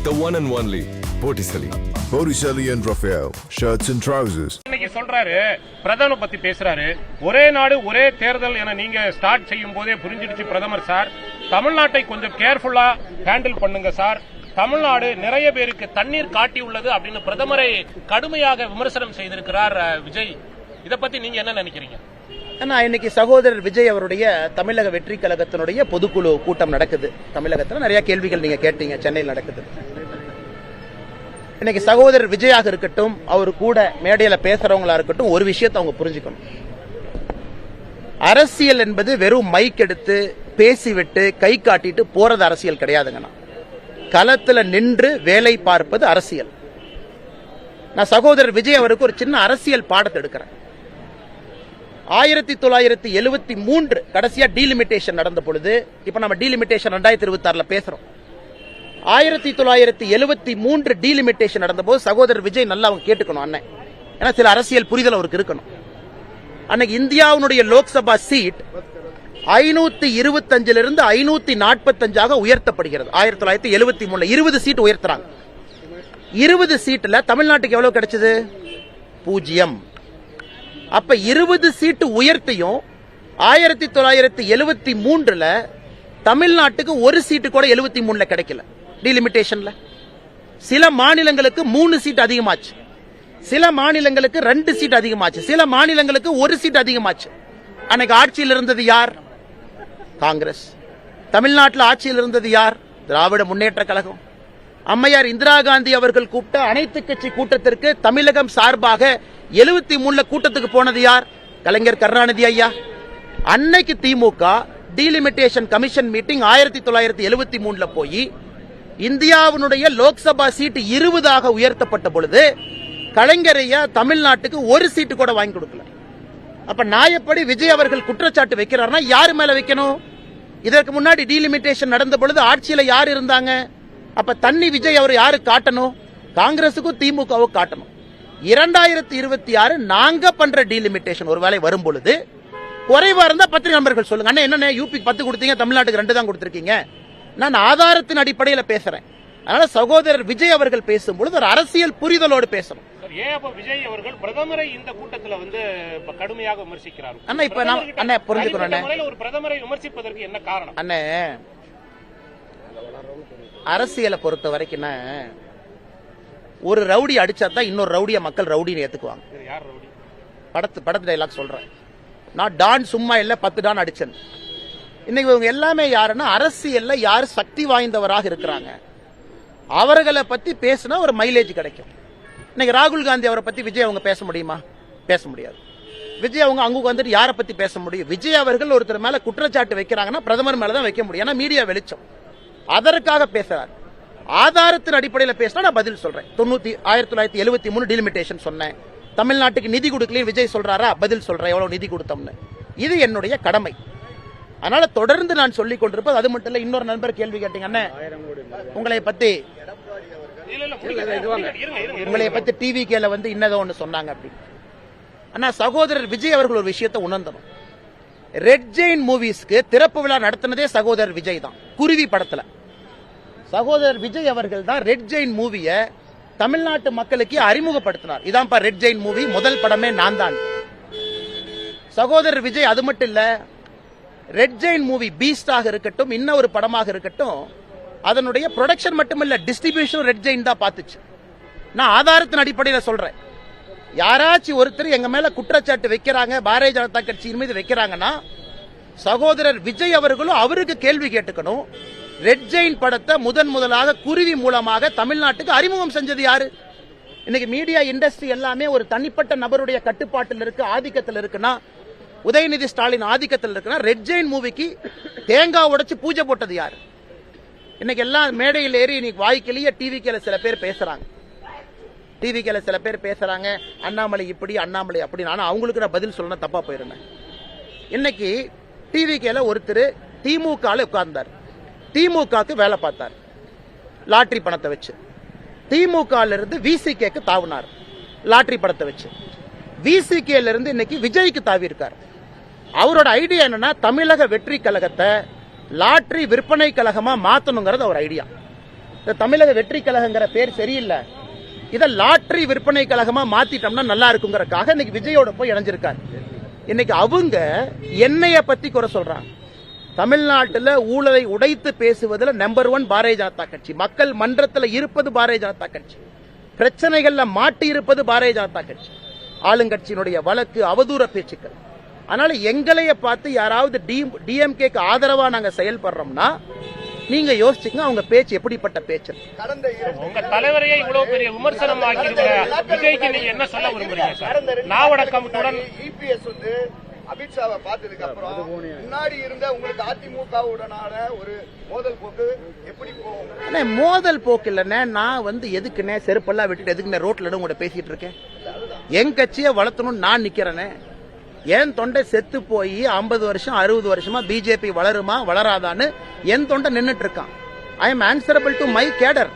the one and only Botticelli. Botticelli and Raphael, shirts and trousers. இன்னைக்கு சொல்றாரு, பிரதமர் பத்தி பேசுறாரு. ஒரே நாடு ஒரே தேர்தல் என நீங்க ஸ்டார்ட் செய்யும் போதே புரிஞ்சிடுச்சு பிரதமர் சார். தமிழ்நாட்டை கொஞ்சம் கேர்ஃபுல்லா ஹேண்டில் பண்ணுங்க சார். தமிழ்நாடு நிறைய பேருக்கு தண்ணீர் காட்டி உள்ளது அப்படின்னு பிரதமரை கடுமையாக விமர்சனம் செய்திருக்கிறார் விஜய். இத பத்தி நீங்க என்ன நினைக்கிறீங்க? இன்னைக்கு சகோதரர் விஜய் அவருடைய தமிழக வெற்றி கழகத்தினுடைய பொதுக்குழு கூட்டம் நடக்குது. தமிழகத்தில் நிறைய கேள்விகள் நீங்க கேட்டீங்க, சென்னையில் நடக்குது. இன்னைக்கு சகோதரர் விஜயாக இருக்கட்டும், அவரு கூட மேடையில பேசுறவங்களா இருக்கட்டும், ஒரு விஷயத்தை அவங்க புரிஞ்சுக்கணும். அரசியல் என்பது வெறும் மைக் எடுத்து பேசிவிட்டு கை காட்டிட்டு போறது அரசியல் கிடையாதுங்கண்ணா. களத்துல நின்று வேலை பார்ப்பது அரசியல். நான் சகோதரர் விஜய் அவருக்கு ஒரு சின்ன அரசியல் பாடத்தை எடுக்கிறேன். 1973 கடைசியா டீலிமிட்டேஷன் நடந்த பொழுது, இப்ப நம்ம டீலிமிட்டேஷன் 2026 பேசுறோம். 1973 டீலிமிட்டேஷன் நடந்த போது சகோதரர் விஜய் நல்லா அவங்க கேட்டுக்கணும் அண்ணன், ஏன்னா சில அரசியல் புரிதல் அவருக்கு இருக்கணும். அன்னைக்கு இந்தியாவுடைய லோக்சபா சீட் 525 இருந்து 545 உயர்த்தப்படுகிறது. 1973 20 சீட் உயர்த்துறாங்க. 20 சீட்ல தமிழ்நாட்டுக்கு எவ்வளவு கிடைச்சது? 0. அப்ப 20 சீட்டு உயர்த்தியும் 1973 தமிழ்நாட்டுக்கு ஒரு சீட்டு கூட 73 கிடைக்கல. டீலிமிட்டேஷன்ல சில மாநிலங்களுக்கு 3 சீட் அதிகமாச்சு, சில மாநிலங்களுக்கு 2 சீட் அதிகமாச்சு, சில மாநிலங்களுக்கு 1 சீட் அதிகமாச்சு. அன்னைக்கு ஆட்சியில் இருந்தது யார்? காங்கிரஸ். தமிழ்நாட்டில் ஆட்சியில் இருந்தது யார்? திராவிட முன்னேற்ற கழகம். அம்மையார் இந்திரா காந்தி அவர்கள் கூப்பிட்ட அனைத்து கட்சி கூட்டத்திற்கு தமிழகம் சார்பாக 73 கூட்டத்துக்கு போனது யார்? கலைஞர் கருணாநிதி ஐயா. அன்னைக்கு திமுக டீலிமிட்டேஷன் கமிஷன் மீட்டிங் 1973 போய் இந்தியாவுடைய லோக்சபா சீட் 20 உயர்த்தப்பட்ட பொழுது கலைஞர் ஐயா தமிழ்நாட்டுக்கு ஒரு சீட்டு கூட வாங்கி கொடுக்கல. அப்ப நாயப்படி விஜய் அவர்கள் குற்றச்சாட்டு வைக்கிறார்னா யாரு மேல வைக்கணும்? இதற்கு முன்னாடி டீலிமிட்டேஷன் நடந்த பொழுது ஆட்சியில யார் இருந்தாங்க? அப்ப தண்ணி விஜய் அவர் யாரு காட்டணும்? காங்கிரசுக்கும் திமுகவும் காட்டணும். 2026 நாங்க பண்ற டீலிமிட்டேஷன் ஒருவேளை வரும் பொழுது குறைவா இருந்தா பத்திரிகை நண்பர்கள் சொல்லுங்க, அண்ணா என்ன யூபிக்கு 10 கொடுத்தீங்க, தமிழ்நாட்டுக்கு 2 தான் கொடுத்திருக்கீங்க. நான் ஆதாரத்தின் அடிப்படையில் பேசுறேன். அதனால சகோதரர் விஜய் அவர்கள் பேசும்பொழுது ஒரு அரசியல் புரிதலோடு பேசணும். விஜய் அவர்கள் பிரதமரை இந்த கூட்டத்தில் கடுமையாக விமர்சிக்கிறார். அண்ணா இப்ப நான் புரிஞ்சுக்கிறேன், ஒரு பிரதமரை விமர்சிப்பதற்கு என்ன காரணம்? அண்ணே அரசியலை பொறுத்த வரைக்கும் ஒரு ரவுடி அடிச்சா தான் இன்னொரு ரவுடிய மக்கள் ரவுடின்னு ஏத்துக்குவாங்க. படத்து டைலாக் சொல்றேன். நான் டான் சும்மா இல்ல 10 டான் அடிச்சேன். இன்னைக்கு இவங்க எல்லாமே யாருன்னா அரசியல்ல யாரு சக்தி வாய்ந்தவராக இருக்கிறாங்க அவர்களை பத்தி பேசினா ஒரு மைலேஜ் கிடைக்கும். இன்னைக்கு ராகுல் காந்தி அவரை பத்தி விஜய் அவங்க பேச முடியுமா? பேச முடியாது. விஜய் அவங்க அங்க வந்துட்டு யாரை பத்தி பேச முடியும்? விஜய் அவர்கள் ஒருத்தர் மேல குற்றச்சாட்டு வைக்கிறாங்கன்னா பிரதமர் மேலதான் வைக்க முடியும், ஏன்னா மீடியா வெளிச்சம். அதற்காக பேசுறாரு. ஆதாரத்தின் அடிப்படையில் பேசினா நான் பதில் சொல்றேன். 1973 டீலிமிட்டேஷன் சொன்னேன். தமிழ்நாட்டுக்கு நிதி கொடுக்கலன்னு விஜய் சொல்றாரா? பதில் சொல்றேன் எவ்வளவு நிதி கொடுத்தோம்னு. இது என்னுடைய கடமை. அதனால தொடர்ந்து நான் சொல்லிக் கொண்டிருப்பது. அது மட்டும் இல்ல, இன்னொரு நண்பர் கேள்வி கேட்டீங்க, உங்களை பத்தி டிவி கேல இன்னதோ ஒன்று சொன்னாங்க அப்படின்னு. ஆனா சகோதரர் விஜய் அவர்கள் ஒரு விஷயத்தை உணர்ந்தணும். ரெட் ஜெயின் மூவிஸ்க்கு திறப்பு விழா நடத்தினதே சகோதரர் விஜய் தான். குருவி படத்துல சகோதரர் விஜய் அவர்கள் தான் ரெட் ஜெயின் மூவிய தமிழ்நாட்டு மக்களுக்கு அறிமுகப்படுத்தினார். இதான்ப்பா ரெட் ஜெயின் மூவி, முதல் படமே நான் தான். சகோதரர் விஜய் அது மட்டும் இல்ல, ரெட் ஜெயின் மூவி பீஸ்டாக இருக்கட்டும், இன்னும் ஒரு படமாக இருக்கட்டும், அதனுடைய ப்ரொடக்ஷன் மட்டுமல்ல டிஸ்ட்ரிபியூஷன் ரெட் ஜெயின் தான் பார்த்துச்சு. நான் ஆதாரத்தின் அடிப்படையில் சொல்றேன். யாராச்சும் ஒருத்தர் எங்க மேல குற்றச்சாட்டு வைக்கிறாங்க, பாரதிய ஜனதா கட்சியின் மீது வைக்கிறாங்கன்னா சகோதரர் விஜய் அவர்களும் அவருக்கு கேள்வி கேட்டுக்கணும். ரெட் ஜெயின் படத்தை முதலாக குருவி மூலமாக தமிழ்நாட்டுக்கு அறிமுகம் செஞ்சது யாரு? இன்னைக்கு மீடியா இண்டஸ்ட்ரி எல்லாமே ஒரு தனிப்பட்ட நபருடைய கட்டுப்பாட்டில் இருக்கு, ஆதிக்கத்தில் இருக்குன்னா, உதயநிதி ஸ்டாலின் ஆதிக்கத்தில் இருக்குன்னா, ரெட் ஜெயின் மூவிக்கு தேங்காய் உடைச்சு பூஜை போட்டது யாரு? இன்னைக்கு எல்லாம் மேடையில் ஏறி இன்னைக்கு வாய்க்கிலேயே டிவிக்கில சில பேர் பேசுறாங்க. டிவிக்கில சில பேர் பேசுறாங்க, அண்ணாமலை இப்படி அண்ணாமலை அப்படி. ஆனா அவங்களுக்கு நான் பதில் சொல்லணும், தப்பா போயிருந்தேன். இன்னைக்கு டிவிக்கில ஒருத்தர் திமுக உட்கார்ந்தார், திமுகக்கு வேலை பார்த்தார் லாட்டரி பணத்தை வச்சு. திமுக இருந்து விசிகேக்கு தாவினார் லாட்டரி பணத்தை வச்சு. விசிகேல இருந்து இன்னைக்கு விஜய்க்கு தாவி இருக்கார். அவரோட ஐடியா என்னன்னா தமிழக வெற்றி கழகத்தை லாட்டரி விற்பனை கழகமா மாத்தணுங்கிறது அவர் ஐடியா. இந்த தமிழக வெற்றி கழகங்கிற பேர் சரியில்லை, இதை லாட்டரி விற்பனை கழகமா மாத்திட்டோம்னா நல்லா இருக்குங்கிறக்காக இன்னைக்கு விஜயோட போய் இணைஞ்சிருக்காரு. இன்னைக்கு அவங்க என்னைய பத்தி குறை சொல்றாங்க. தமிழ்நாட்டில் ஊழலை உடைத்து பேசுவதில் நம்பர் 1 பாரதிய ஜனதா கட்சி, மக்கள் மன்றத்தில் இருப்பது பாரதிய ஜனதா கட்சி, பிரச்சனைகள்ல மாட்டி இருப்பது பாரதிய ஜனதா கட்சி, ஆளுங்கட்சியினுடைய வழக்கு அவதூற பேச்சுக்கள். அதனால எங்களைய பார்த்து யாராவது டிஎம்கேக்கு ஆதரவா நாங்க செயல்படுறோம்னா நீங்க யோசிச்சுங்க அவங்க பேச்சு எப்படிப்பட்ட பேச்சு. உங்க தலைவரையே இவ்வளவு பெரிய விமர்சனம் ஆக்கியிருக்கிற விஜய்க்கு நீங்க என்ன சொல்ல விரும்புறீங்க சார்? நாவடக்கமுடன் இபிஎஸ் வந்து அமித்ஷாவை பார்த்ததுக்கு அப்புறம் முன்னாடி இருந்த உங்களுக்கு அதிமுகவுடனான ஒரு மோதல் போக்கு எப்படி போகும்? மோதல் போக்கு இல்லைண்ணே, நான் எதுக்குன்னே செருப்பெல்லாம் விட்டுட்டு எதுக்குண்ணே ரோட்ல உங்கள்கிட்ட பேசிட்டு இருக்கேன்? என் கட்சியை வளர்த்தணும்னு நான் நிக்கிறேனே. என் தொண்டை செத்து போய் 50 வருஷம் 60 வருஷமா பிஜேபி வளருமா வளராதான்னு என் தொண்டை நின்னுட்டு இருக்கான். I am answerable to my cadre.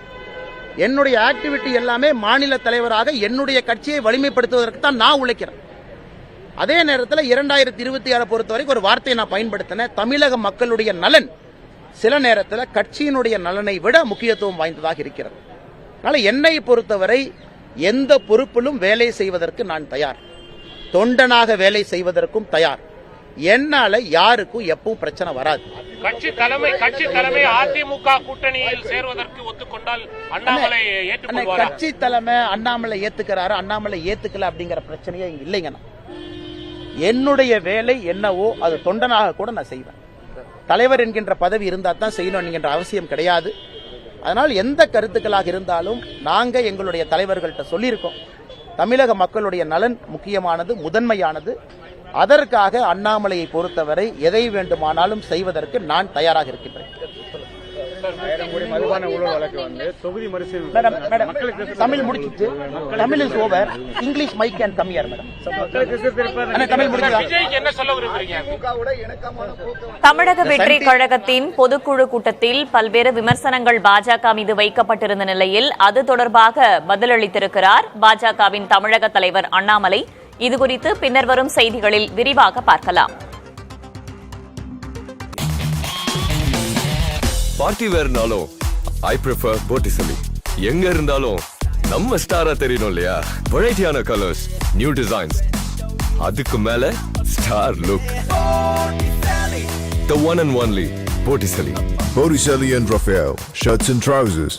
என்னுடைய ஆக்டிவிட்டி எல்லாமே மாநில தலைவராக என்னுடைய கட்சியை வலிமைப்படுத்துவதற்கு தான் நான் உழைக்கிறேன். அதே நேரத்தில் 2026 பொறுத்தவரைக்கும் ஒரு வார்த்தையை நான் பயன்படுத்தினேன், தமிழக மக்களுடைய நலன் சில நேரத்தில் கட்சியினுடைய நலனை விட முக்கியத்துவம் வாய்ந்ததாக இருக்கிறது. அதனால என்னை பொறுத்தவரை எந்த பொறுப்பிலும் வேலை செய்வதற்கு நான் தயார், தொண்டனாக வேலை செய்வதற்கும் தயார். என்னால யாருக்கும் எப்பவும் பிரச்சனை வராது. கட்சி தலைமை அதிமுக கூட்டணியில் சேர்வதற்கு ஒத்துக்கொண்டால் அண்ணாமலை ஏற்றுக்கொள்வாரா? கட்சி தலைமை அண்ணாமலை ஏத்துக்கிறாரு, அண்ணாமலை ஏத்துக்கல அப்படிங்கிற பிரச்சனையே இங்க இல்லைங்க. என்னுடைய வேலை என்னவோ அது தொண்டனாக கூட நான் செய்வேன். தலைவர் என்கின்ற பதவி இருந்தா தான் செய்யணும் என்கின்ற அவசியம் கிடையாது. அதனால் எந்த கருத்துக்களாக இருந்தாலும் நாங்க எங்களுடைய தலைவர்கள்ட்ட சொல்லியிருக்கோம், தமிழக மக்களுடைய நலன் முக்கியமானது, முதன்மையானது. அதற்காக அண்ணாமலையை பொறுத்தவரை எதை வேண்டுமானாலும் செய்வதற்கு நான் தயாராக இருக்கின்றேன். தமிழ் முடிச்சிட்டு Tamil is over, English mike can come here madam. Tamil தமிழக வெற்றி கழகத்தின் பொதுக்குழு கூட்டத்தில் பல்வேறு விமர்சனங்கள் பாஜக மீது வைக்கப்பட்டிருந்த நிலையில் அது தொடர்பாக பதிலளித்திருக்கிறார் பாஜகவின் தமிழக தலைவர் அண்ணாமலை. இதுகுறித்து பின்னர் வரும் செய்திகளில் விரிவாக பார்க்கலாம். பார்ட்டி வேர்னாலும் ஐ ப்ரிஃபர் போட்டிசலி. எங்க இருந்தாலும் நம்ம ஸ்டாரா தெரியணும் இல்லையா? வெரைட்டியான கலர்ஸ், நியூ டிசைன்ஸ், அதுக்கு மேல star look. The one and only Botticelli. Botticelli and Raphael, shirts and trousers.